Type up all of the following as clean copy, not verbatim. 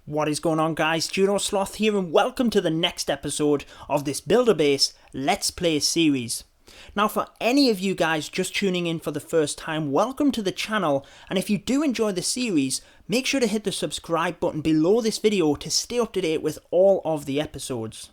What is going on, guys? Judo Sloth here, and welcome to the next episode of this Builder Base Let's Play series. Now, for any of you guys just tuning in for the first time, welcome to the channel, and if you do enjoy the series, make sure to hit the subscribe button below this video to stay up to date with all of the episodes.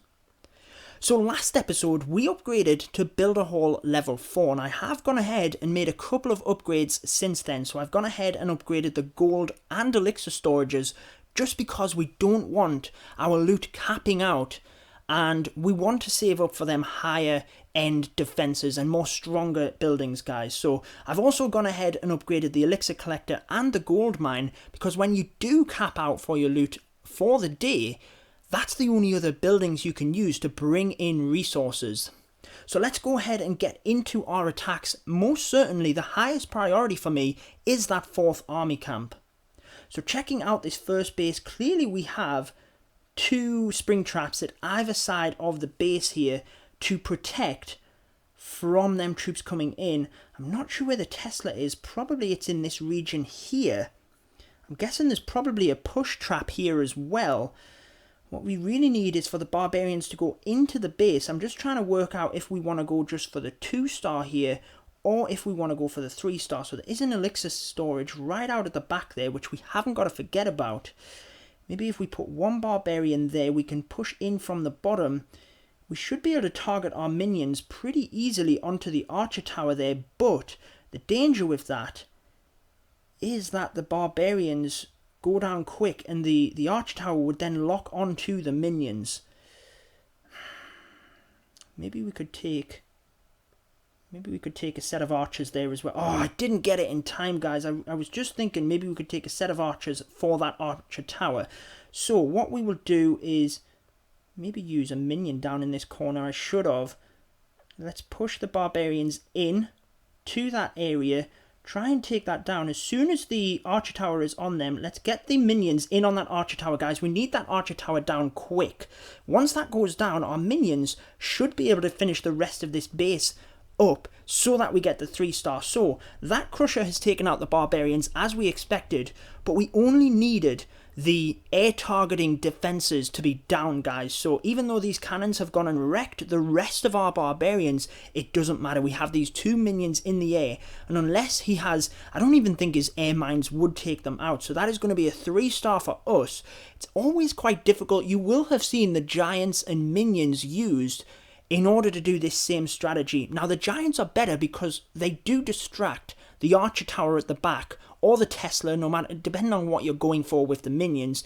So last episode we upgraded to Builder Hall level 4, and I have gone ahead and made a couple of upgrades since then. So I've gone ahead and upgraded the gold and elixir storages just because we don't want our loot capping out, and we want to save up for them higher end defenses and more stronger buildings, guys. So I've also gone ahead and upgraded the elixir collector and the gold mine, because when you do cap out for your loot for the day, that's the only other buildings you can use to bring in resources. So let's go ahead and get into our attacks. Most certainly the highest priority for me is that 4th army camp. So checking out this first base, clearly we have 2 spring traps at either side of the base here to protect from them troops coming in. I'm not sure where the Tesla is. Probably it's in this region here. I'm guessing there's probably a push trap here as well. What we really need is for the barbarians to go into the base. I'm just trying to work out if we want to go just for the 2-star here, or if we want to go for the 3-star. So there is an elixir storage right out at the back there, which we haven't got to forget about. Maybe if we put 1 barbarian there, we can push in from the bottom. We should be able to target our minions pretty easily onto the archer tower there, but the danger with that is that the barbarians go down quick and the archer tower would then lock onto the minions. Maybe we could take a set of archers there as well. Oh, I didn't get it in time, guys. I was just thinking maybe we could take a set of archers for that archer tower. So what we will do is maybe use a minion down in this corner. I should have. Let's push the barbarians in to that area. Try and take that down. As soon as the archer tower is on them, let's get the minions in on that archer tower, guys. We need that archer tower down quick. Once that goes down, our minions should be able to finish the rest of this base up so that we get the 3-star. So that crusher has taken out the barbarians as we expected, but we only needed the air targeting defenses to be down, guys. So even though these cannons have gone and wrecked the rest of our barbarians, it doesn't matter. We have these 2 minions in the air, and unless he has, I don't even think his air mines would take them out. So that is going to be a 3-star for us. It's always quite difficult. You will have seen the giants and minions used in order to do this same strategy. Now the giants are better because they do distract the archer tower at the back, or the Tesla, no matter, depending on what you're going for with the minions.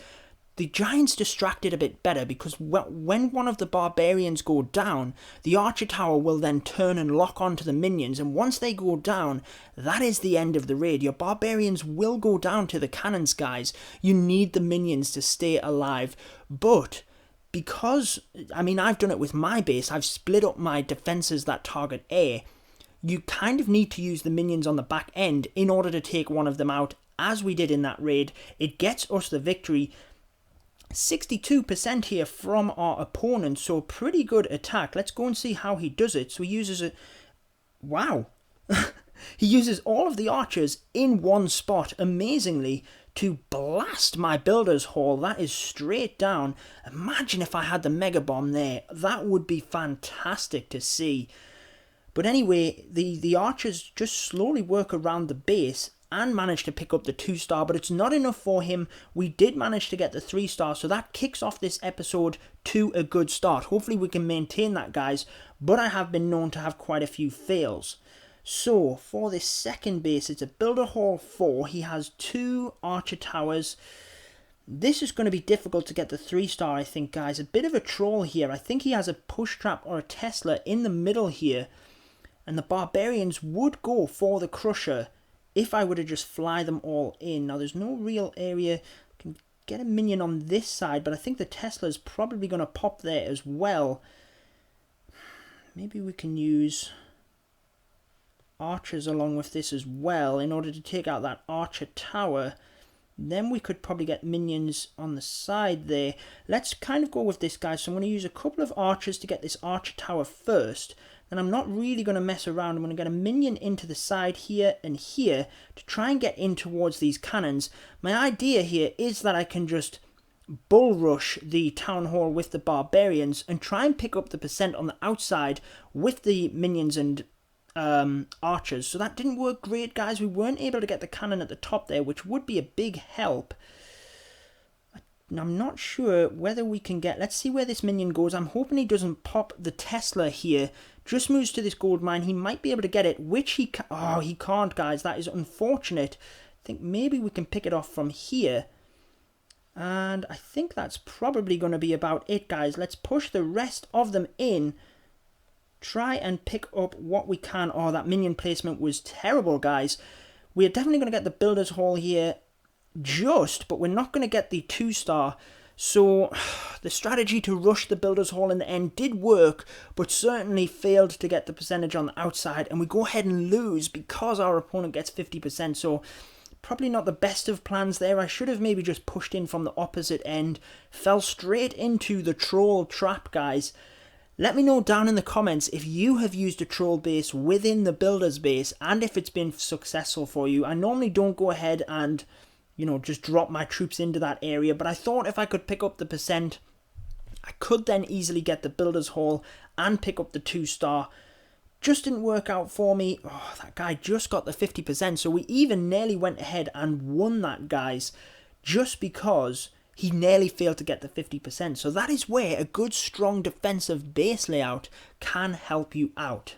The giants distract it a bit better because when one of the barbarians go down, the archer tower will then turn and lock onto the minions, and once they go down, that is the end of the raid. Your barbarians will go down to the cannons, guys. You need the minions to stay alive, but because, I mean, I've done it with my base, I've split up my defenses that target air. You kind of need to use the minions on the back end in order to take one of them out, as we did in that raid. It gets us the victory. 62% here from our opponent, so pretty good attack. Let's go and see how he does it. So he uses it. Wow. He uses all of the archers in one spot, amazingly, to blast my builder's hall. That is straight down. Imagine if I had the mega bomb there. That would be fantastic to see. But anyway, the archers just slowly work around the base and manage to pick up the 2-star, but it's not enough for him. We did manage to get the 3-star, so that kicks off this episode to a good start. Hopefully we can maintain that, guys, but I have been known to have quite a few fails. So for this second base, it's a Builder Hall 4. He has 2 archer towers. This is going to be difficult to get the 3-star, I think, guys. A bit of a troll here. I think he has a push trap or a Tesla in the middle here, and the barbarians would go for the crusher if I were to just fly them all in. Now, there's no real area. I can get a minion on this side, but I think the Tesla is probably going to pop there as well. Maybe we can use archers along with this as well in order to take out that archer tower. Then we could probably get minions on the side there. Let's kind of go with this, guys. So I'm going to use a couple of archers to get this archer tower first. Then I'm not really going to mess around. I'm going to get a minion into the side here and here to try and get in towards these cannons. My idea here is that I can just bull rush the town hall with the barbarians and try and pick up the percent on the outside with the minions and archers. So that didn't work great, guys. We weren't able to get the cannon at the top there, which would be a big help. I'm not sure whether we can get... Let's see where this minion goes. I'm hoping he doesn't pop the Tesla here. Just moves to this gold mine. He might be able to get it, which he can... Oh, he can't, guys. That is unfortunate. I think maybe we can pick it off from here. And I think that's probably going to be about it, guys. Let's push the rest of them in. Try and pick up what we can. Oh, that minion placement was terrible, guys. We're definitely going to get the Builder's Hall here. But we're not going to get the 2-star. So the strategy to rush the Builder's Hall in the end did work, but certainly failed to get the percentage on the outside, and we go ahead and lose because our opponent gets 50%. So probably not the best of plans there. I should have maybe just pushed in from the opposite end. Fell straight into the troll trap, guys. Let me know down in the comments if you have used a troll base within the Builder's base and if it's been successful for you. I normally don't go ahead and, you know, just drop my troops into that area, but I thought if I could pick up the percent, I could then easily get the Builder's Hall and pick up the 2-star. Just didn't work out for me. Oh, that guy just got the 50%, so we even nearly went ahead and won that, guys, just because he nearly failed to get the 50%. So that is where a good, strong defensive base layout can help you out.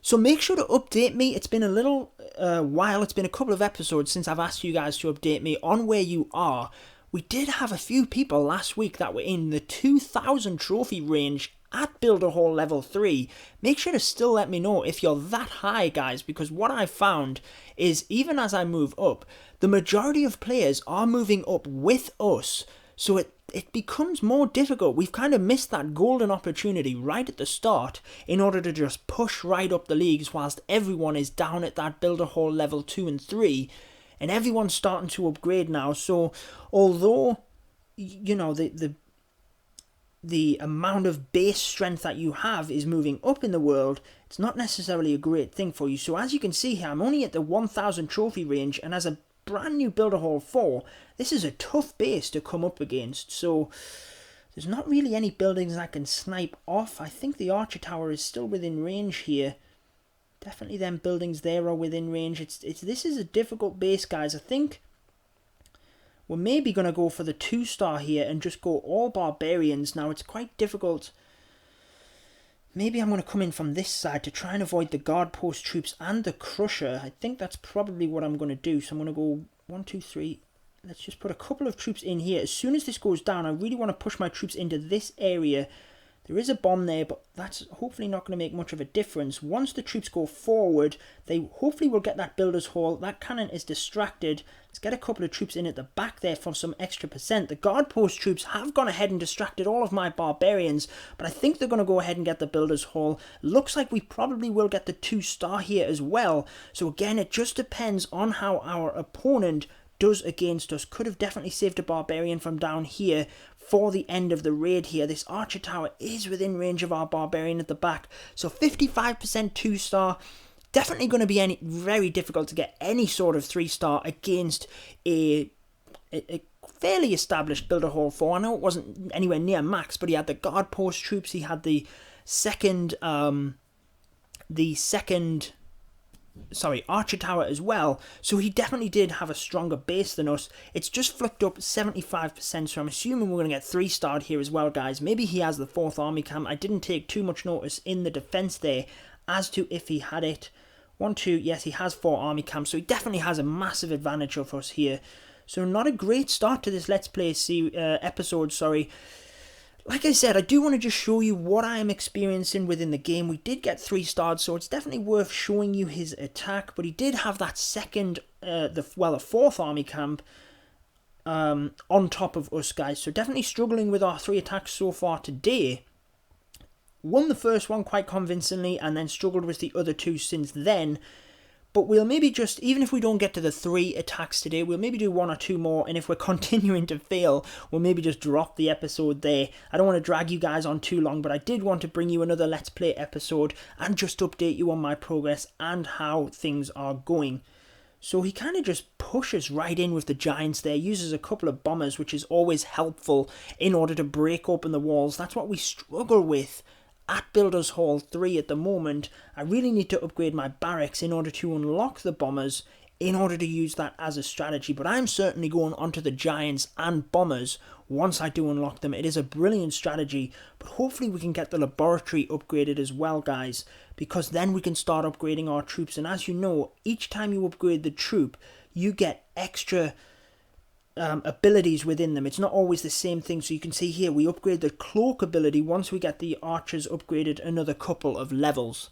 So make sure to update me. It's been a little while. It's been a couple of episodes since I've asked you guys to update me on where you are. We did have a few people last week that were in the 2,000 trophy range at Builder Hall level 3. Make sure to still let me know if you're that high, guys, because what I've found is even as I move up, the majority of players are moving up with us. So it becomes more difficult. We've kind of missed that golden opportunity right at the start in order to just push right up the leagues whilst everyone is down at that Builder Hall level 2 and 3. And everyone's starting to upgrade now. So although, you know, the amount of base strength that you have is moving up in the world, it's not necessarily a great thing for you. So as you can see here, I'm only at the 1,000 trophy range, and as a brand new Builder Hall 4, this is a tough base to come up against. So there's not really any buildings I can snipe off. I think the Archer Tower is still within range here. Definitely them buildings there are within range. This is a difficult base, guys. I think we're maybe going to go for the 2-star here and just go all barbarians. Now, it's quite difficult. Maybe I'm going to come in from this side to try and avoid the guard post troops and the crusher. I think that's probably what I'm going to do. So I'm going to go 1, 2, 3. Let's just put a couple of troops in here. As soon as this goes down, I really want to push my troops into this area. There is a bomb there, but that's hopefully not going to make much of a difference. Once the troops go forward, they hopefully will get that Builder's Hall. That cannon is distracted. Let's get a couple of troops in at the back there for some extra percent. The guard post troops have gone ahead and distracted all of my barbarians, but I think they're going to go ahead and get the Builder's Hall. Looks like we probably will get the 2-star here as well. So again, it just depends on how our opponent does against us. Could have definitely saved a barbarian from down here for the end of the raid here. This Archer Tower is within range of our barbarian at the back. So 55% 2-star. Definitely going to be very difficult to get any sort of 3-star against a fairly established Builder Hall 4. I know it wasn't anywhere near max, but he had the guard post troops. He had the second Archer Tower as well, so he definitely did have a stronger base than us. It's just flicked up 75%, so I'm assuming we're going to get 3-starred here as well, guys. Maybe he has the 4th army camp. I didn't take too much notice in the defense there as to if he had it. 1, 2, yes, he has 4 army camps, so he definitely has a massive advantage of us here. So not a great start to this Let's Play episode, sorry. Like I said, I do want to just show you what I am experiencing within the game. We did get 3-starred, so it's definitely worth showing you his attack. But he did have that second, a 4th army camp on top of us, guys. So definitely struggling with our 3 attacks so far today. Won the first one quite convincingly, and then struggled with the other 2 since then. But we'll maybe just, even if we don't get to the 3 attacks today, we'll maybe do 1 or 2 more. And if we're continuing to fail, we'll maybe just drop the episode there. I don't want to drag you guys on too long, but I did want to bring you another Let's Play episode and just update you on my progress and how things are going. So he kind of just pushes right in with the giants there, uses a couple of bombers, which is always helpful in order to break open the walls. That's what we struggle with at Builders Hall 3 at the moment. I really need to upgrade my barracks in order to unlock the bombers, in order to use that as a strategy. But I'm certainly going onto the giants and bombers once I do unlock them. It is a brilliant strategy, but hopefully we can get the laboratory upgraded as well, guys, because then we can start upgrading our troops. And as you know, each time you upgrade the troop, you get extra abilities within them. It's not always the same thing. So you can see here, we upgrade the cloak ability once we get the archers upgraded another couple of levels.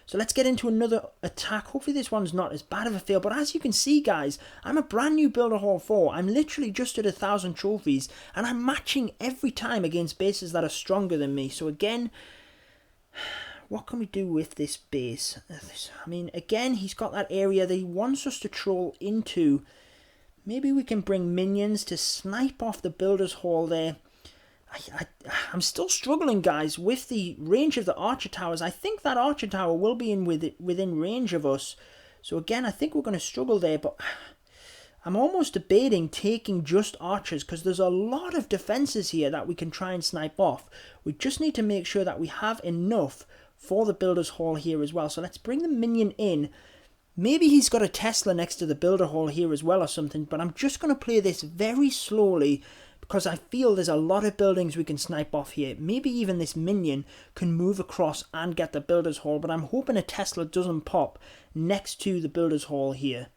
So let's get into another attack. Hopefully this one's not as bad of a fail. But as you can see, guys, I'm a brand new Builder Hall 4. I'm literally just at 1,000 trophies. And I'm matching every time against bases that are stronger than me. So again, what can we do with this base? I mean, again, he's got that area that he wants us to troll into. Maybe we can bring minions to snipe off the Builder's Hall there. I'm still struggling, guys, with the range of the archer towers. I think that archer tower will be within range of us. So again, I think we're going to struggle there. But I'm almost debating taking just archers, because there's a lot of defenses here that we can try and snipe off. We just need to make sure that we have enough for the Builder's Hall here as well. So let's bring the minion in. Maybe he's got a Tesla next to the Builder Hall here as well or something. But I'm just going to play this very slowly, because I feel there's a lot of buildings we can snipe off here. Maybe even this minion can move across and get the Builder's Hall. But I'm hoping a Tesla doesn't pop next to the Builder's Hall here.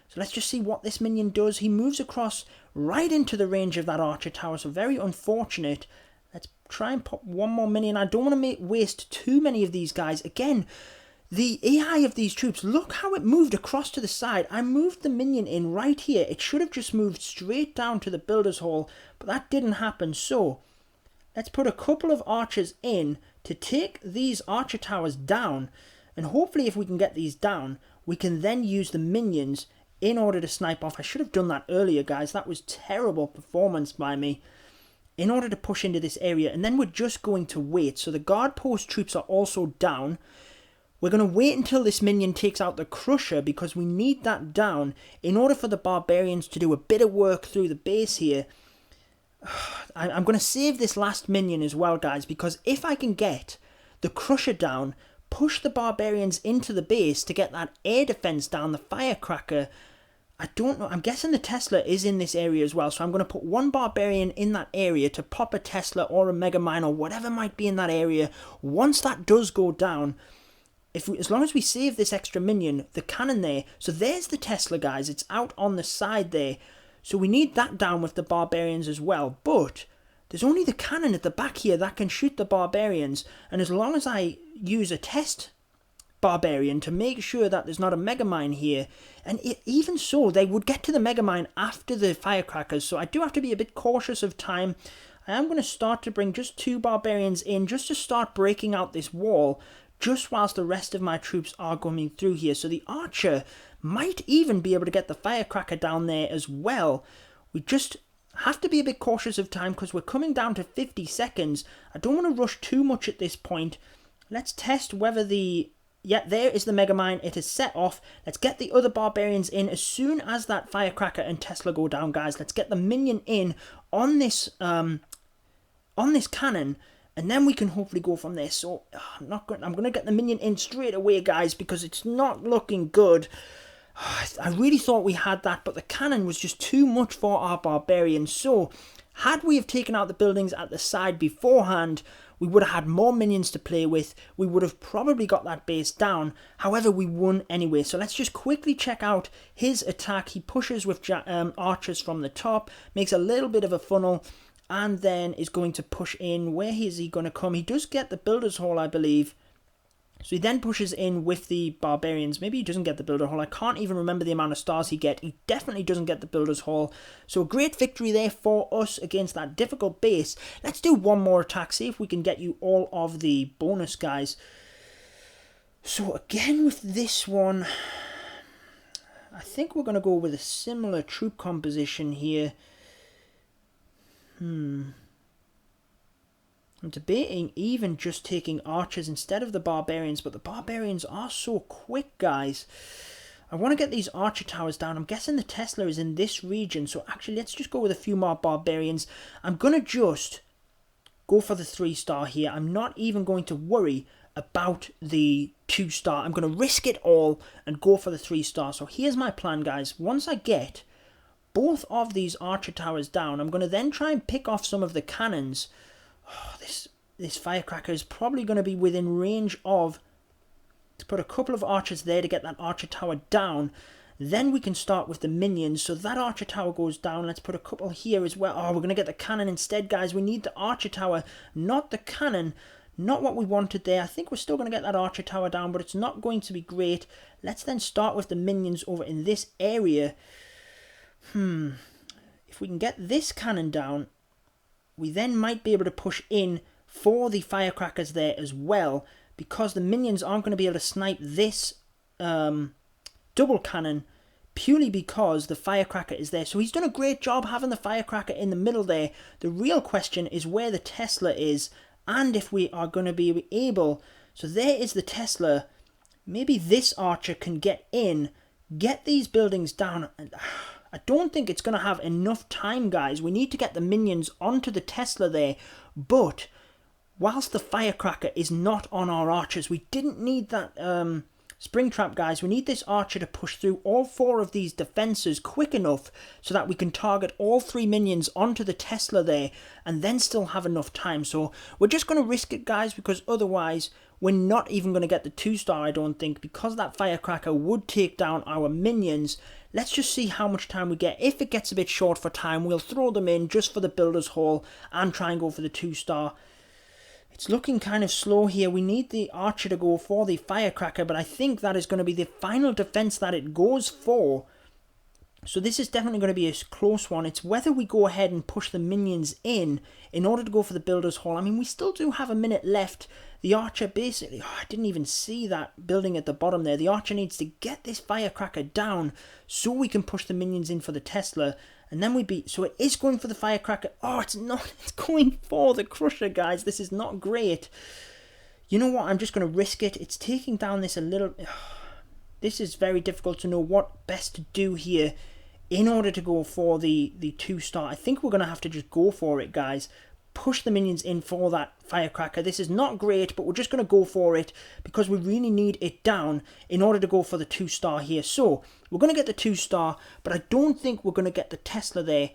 So let's just see what this minion does. He moves across right into the range of that archer tower. So very unfortunate. Let's try and pop one more minion. I don't want to waste too many of these guys. Again, the AI of these troops, look how it moved across to the side. I moved the minion in right here. It should have just moved straight down to the Builder's Hall, but that didn't happen. So let's put a couple of archers in to take these archer towers down. And hopefully if we can get these down, we can then use the minions in order to snipe off. I should have done that earlier, guys. That was terrible performance by me. In order to push into this area. And then we're just going to wait. So the guard post troops are also down. We're going to wait until this minion takes out the Crusher, because we need that down in order for the Barbarians to do a bit of work through the base here. I'm going to save this last minion as well, guys, because if I can get the Crusher down, push the Barbarians into the base to get that air defense down, the Firecracker, I don't know. I'm guessing the Tesla is in this area as well, so I'm going to put one Barbarian in that area to pop a Tesla or a Mega Mine or whatever might be in that area. Once that does go down, as long as we save this extra minion, the cannon there. So there's the Tesla, guys. It's out on the side there. So we need that down with the Barbarians as well. But there's only the cannon at the back here that can shoot the Barbarians. And as long as I use a test Barbarian to make sure that there's not a Mega Mine here, and even so, they would get to the Mega Mine after the Firecrackers. So I do have to be a bit cautious of time. I am going to start to bring just 2 Barbarians in just to start breaking out this wall, just whilst the rest of my troops are coming through here. So the archer might even be able to get the Firecracker down there as well. We just have to be a bit cautious of time, because we're coming down to 50 seconds. I don't want to rush too much at this point. Let's test whether the... Yeah, there is the Mega Mine. It is set off. Let's get the other Barbarians in as soon as that Firecracker and Tesla go down, guys. Let's get the minion in on this cannon. And then we can hopefully go from there. So I'm going to get the minion in straight away, guys, because it's not looking good. I really thought we had that, but the cannon was just too much for our Barbarians. So had we have taken out the buildings at the side beforehand, we would have had more minions to play with. We would have probably got that base down. However, we won anyway. So let's just quickly check out his attack. He pushes with archers from the top, makes a little bit of a funnel, and then is going to push in. Where is he going to come? He does get the Builder's Hall, I believe. So he then pushes in with the Barbarians. Maybe he doesn't get the Builder Hall. I can't even remember the amount of stars he gets. He definitely doesn't get the Builder's Hall. So a great victory there for us against that difficult base. Let's do one more attack. See if we can get you all of the bonus, guys. So again with this one, I think we're going to go with a similar troop composition here. I'm debating even just taking archers instead of the Barbarians, but the Barbarians are so quick, guys. I want to get these archer towers down. I'm guessing the Tesla is in this region. So actually, let's just go with a few more barbarians. I'm going to just go for the 3-star here. I'm not even going to worry about the 2-star. I'm going to risk it all and go for the 3-star. So here's my plan, guys. Once I get both of these archer towers down, I'm going to then try and pick off some of the cannons. Oh, this firecracker is probably going to be within range of... Let's put a couple of archers there to get that archer tower down. Then we can start with the minions. So that archer tower goes down. Let's put a couple here as well. Oh, we're going to get the cannon instead, guys. We need the archer tower, not the cannon. Not what we wanted there. I think we're still going to get that archer tower down, but it's not going to be great. Let's then start with the minions over in this area. If we can get this cannon down, we then might be able to push in for the firecrackers there as well, because the minions aren't going to be able to snipe this double cannon purely because the firecracker is there. So he's done a great job having the firecracker in the middle there. The real question is where the Tesla is and if we are going to be able... So there is the Tesla. Maybe this archer can get in, get these buildings down. I don't think it's going to have enough time, guys. We need to get the minions onto the Tesla there, but... Whilst the firecracker is not on our archers, we didn't need that spring trap, guys. We need this archer to push through all 4 of these defences quick enough so that we can target all 3 minions onto the Tesla there and then still have enough time. So we're just going to risk it, guys, because otherwise we're not even going to get the 2-star, I don't think, because that firecracker would take down our minions. Let's just see how much time we get. If it gets a bit short for time, we'll throw them in just for the Builder's Hall and try and go for the 2-star. It's looking kind of slow here. We need the archer to go for the firecracker, but I think that is going to be the final defense that it goes for. So this is definitely going to be a close one. It's whether we go ahead and push the minions in order to go for the Builder's Hall. I mean, we still do have a minute left. The archer basically... Oh, I didn't even see that building at the bottom there. The archer needs to get this firecracker down so we can push the minions in for the Tesla. And then we'd be... So it is going for the firecracker. Oh, it's not. It's going for the crusher, guys. This is not great. You know what? I'm just going to risk it. It's taking down this a little... This is very difficult to know what best to do here in order to go for the 2-star. I think we're going to have to just go for it, guys. Push the minions in for that firecracker. This is not great, but we're just going to go for it because we really need it down in order to go for the 2-star here. So we're going to get the 2-star, but I don't think we're going to get the Tesla there.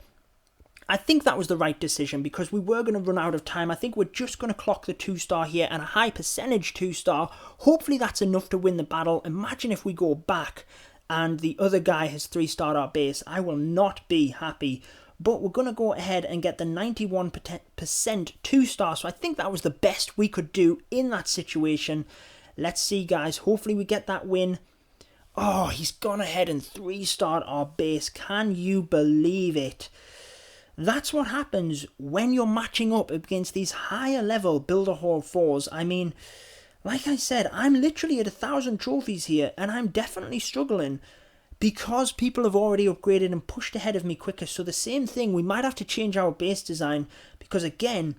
I think that was the right decision because we were going to run out of time. I think we're just going to clock the 2-star here and a high percentage 2-star. Hopefully that's enough to win the battle. Imagine if we go back and the other guy has 3-starred our base. I will not be happy. But we're going to go ahead and get the 91% 2-star. So I think that was the best we could do in that situation. Let's see, guys. Hopefully we get that win. Oh, he's gone ahead and 3-starred our base. Can you believe it? That's what happens when you're matching up against these higher level Builder Hall 4s. I mean, like I said, I'm literally at 1,000 trophies here and I'm definitely struggling. Because people have already upgraded and pushed ahead of me quicker. So the same thing, we might have to change our base design. Because again,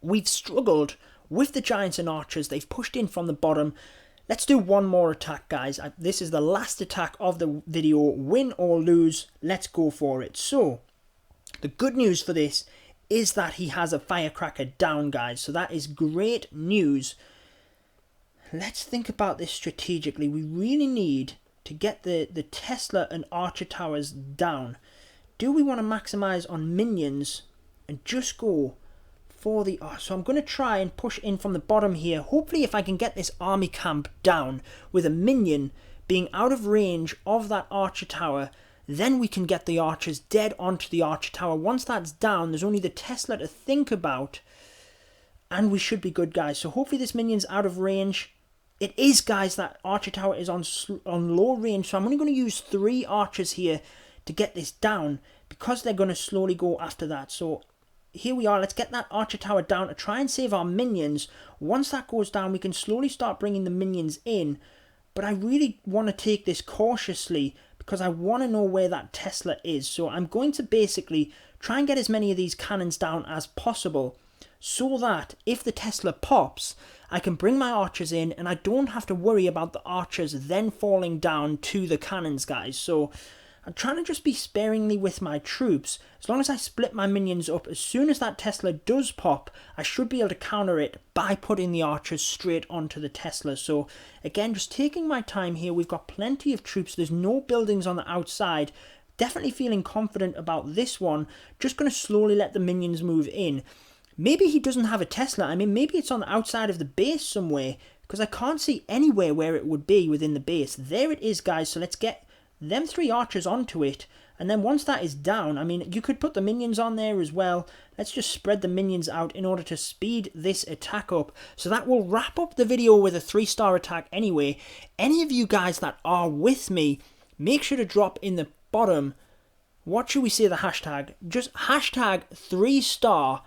we've struggled with the giants and archers. They've pushed in from the bottom. Let's do one more attack, guys. This is the last attack of the video. Win or lose, let's go for it. So, the good news for this is that he has a firecracker down, guys. So that is great news. Let's think about this strategically. We really need to get the Tesla and archer towers down. Do we want to maximize on minions and just go for the... Oh, so I'm going to try and push in from the bottom here. Hopefully if I can get this army camp down with a minion being out of range of that archer tower, then we can get the archers dead onto the archer tower. Once that's down, there's only the Tesla to think about. And we should be good, guys. So hopefully this minion's out of range. It is, guys, that archer tower is on low range, so I'm only going to use 3 archers here to get this down because they're going to slowly go after that. So here we are. Let's get that archer tower down to try and save our minions. Once that goes down, we can slowly start bringing the minions in. But I really want to take this cautiously because I want to know where that Tesla is. So I'm going to basically try and get as many of these cannons down as possible. so that if the Tesla pops, I can bring my archers in and I don't have to worry about the archers then falling down to the cannons, guys. So I'm trying to just be sparingly with my troops. As long as I split my minions up, as soon as that Tesla does pop, I should be able to counter it by putting the archers straight onto the Tesla. So again, just taking my time here. We've got plenty of troops. There's no buildings on the outside. Definitely feeling confident about this one. Just going to slowly let the minions move in. Maybe he doesn't have a Tesla. I mean, maybe it's on the outside of the base somewhere, because I can't see anywhere where it would be within the base. There it is, guys. So let's get them 3 archers onto it, and then once that is down, I mean, you could put the minions on there as well. Let's just spread the minions out in order to speed this attack up. So that will wrap up the video with a 3-star attack anyway. Any of you guys that are with me, make sure to drop in the bottom, what should we say the hashtag? Just hashtag 3-star.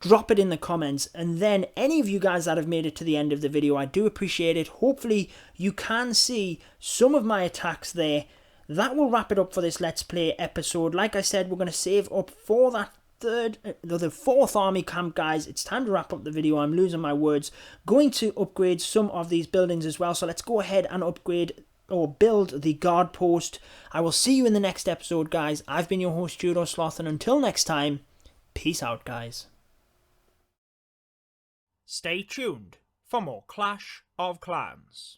Drop it in the comments, and then any of you guys that have made it to the end of the video, I do appreciate it. Hopefully you can see some of my attacks there. That will wrap it up for this Let's Play episode. Like I said, we're going to save up for that the 4th army camp, guys. It's time to wrap up the video. I'm losing my words. Going to upgrade some of these buildings as well, so let's go ahead and upgrade or build the guard post. I will see you in the next episode, guys. I've been your host, Judo Sloth, and until next time, peace out, guys. Stay tuned for more Clash of Clans.